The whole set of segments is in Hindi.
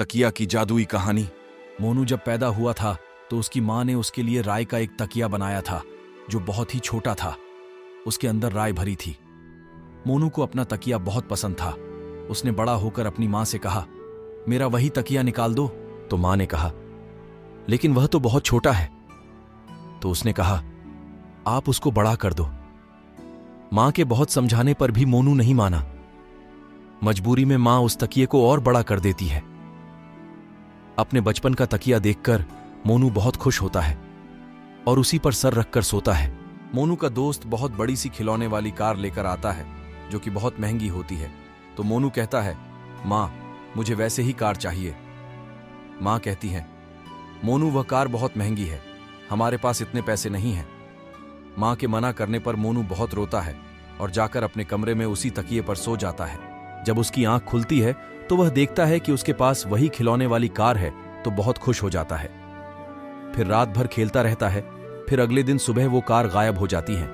तकिया की जादुई कहानी। मोनू जब पैदा हुआ था तो उसकी माँ ने उसके लिए राय का एक तकिया बनाया था जो बहुत ही छोटा था। उसके अंदर राय भरी थी। मोनू को अपना तकिया बहुत पसंद था। उसने बड़ा होकर अपनी माँ से कहा, मेरा वही तकिया निकाल दो। तो माँ ने कहा, लेकिन वह तो बहुत छोटा है। तो उसने कहा, आप उसको बड़ा कर दो। माँ के बहुत समझाने पर भी मोनू नहीं माना। मजबूरी में माँ उस तकिए को और बड़ा कर देती है। अपने बचपन का तकिया देखकर मोनू बहुत खुश होता है और उसी पर सर रखकर सोता है। मोनू का दोस्त बहुत बड़ी सी खिलौने वाली कार लेकर आता है जो कि बहुत महंगी होती है। तो मोनू कहता है, माँ मुझे वैसे ही कार चाहिए। माँ कहती है, मोनू वह कार बहुत महंगी है, हमारे पास इतने पैसे नहीं हैं। माँ के मना करने पर मोनू बहुत रोता है और जाकर अपने कमरे में उसी तकिए पर सो जाता है। जब उसकी आंख खुलती है तो वह देखता है कि उसके पास वही खिलौने वाली कार है तो बहुत खुश हो जाता है। फिर रात भर खेलता रहता है। फिर अगले दिन सुबह वो कार गायब हो जाती है।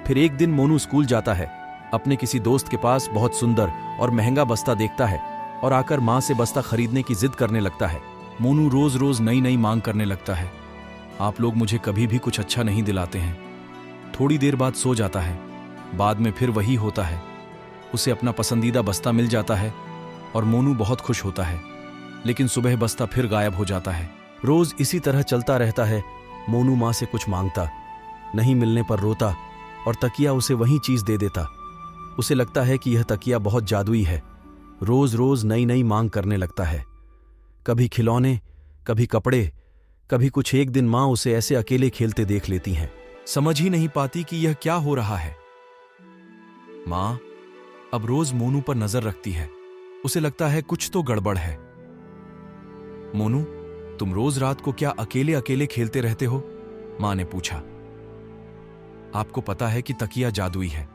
फिर एक दिन मोनू स्कूल जाता है। अपने किसी दोस्त के पास बहुत सुंदर और महंगा बस्ता देखता है और आकर माँ से बस्ता खरीदने की जिद करने लगता है। मोनू रोज रोज नई नई मांग करने लगता है। आप लोग मुझे कभी भी कुछ अच्छा नहीं दिलाते हैं। थोड़ी देर बाद सो जाता है। बाद में फिर वही होता है। उसे अपना पसंदीदा बस्ता मिल जाता है और मोनू बहुत खुश होता है। लेकिन सुबह बस्ता फिर गायब हो जाता है। रोज इसी तरह चलता रहता है। मोनू माँ से कुछ मांगता, नहीं मिलने पर रोता और तकिया उसे वही चीज दे देता। उसे लगता है कि यह तकिया बहुत जादुई है। रोज रोज नई नई मांग करने लगता है, कभी खिलौने, कभी कपड़े, कभी कुछ। एक दिन माँ उसे ऐसे अकेले खेलते देख लेती हैं। समझ ही नहीं पाती कि यह क्या हो रहा है। माँ अब रोज मोनू पर नजर रखती है। उसे लगता है कुछ तो गड़बड़ है। मोनू, तुम रोज रात को क्या अकेले अकेले खेलते रहते हो? माँ ने पूछा। आपको पता है कि तकिया जादुई है।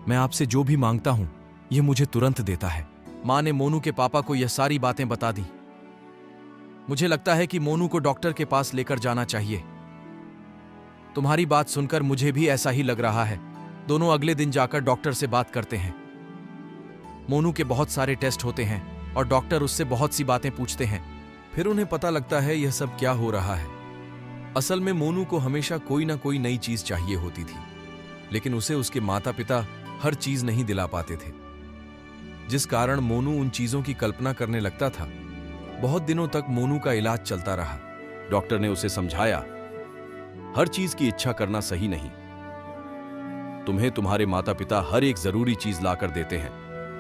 मैं आपसे जो भी मांगता हूं यह मुझे तुरंत देता है। माँ ने मोनू के पापा को यह सारी बातें बता दी। मुझे लगता है कि मोनू को डॉक्टर के पास लेकर जाना चाहिए। तुम्हारी बात सुनकर मुझे भी ऐसा ही लग रहा है। दोनों अगले दिन जाकर डॉक्टर से बात करते हैं। मोनू के बहुत सारे टेस्ट होते हैं और डॉक्टर उससे बहुत सी बातें पूछते हैं। फिर उन्हें पता लगता है यह सब क्या हो रहा है। असल में मोनू को हमेशा कोई ना कोई नई चीज चाहिए होती थी, लेकिन उसे उसके माता पिता हर चीज नहीं दिला पाते थे, जिस कारण मोनू उन चीजों की कल्पना करने लगता था। बहुत दिनों तक मोनू का इलाज चलता रहा। डॉक्टर ने उसे समझाया, हर चीज की इच्छा करना सही नहीं। तुम्हें तुम्हारे माता पिता हर एक जरूरी चीज लाकर देते हैं,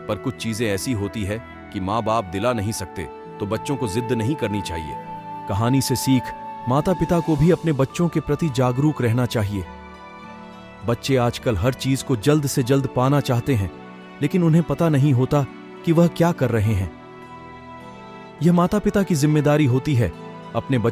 पर कुछ चीजें ऐसी होती है कि माँ बाप दिला नहीं सकते, तो बच्चों को जिद नहीं करनी चाहिए। कहानी से सीख, माता पिता को भी अपने बच्चों के प्रति जागरूक रहना चाहिए। बच्चे आजकल हर चीज को जल्द से जल्द पाना चाहते हैं, लेकिन उन्हें पता नहीं होता कि वह क्या कर रहे हैं। यह माता पिता की जिम्मेदारी होती है अपने बच्चों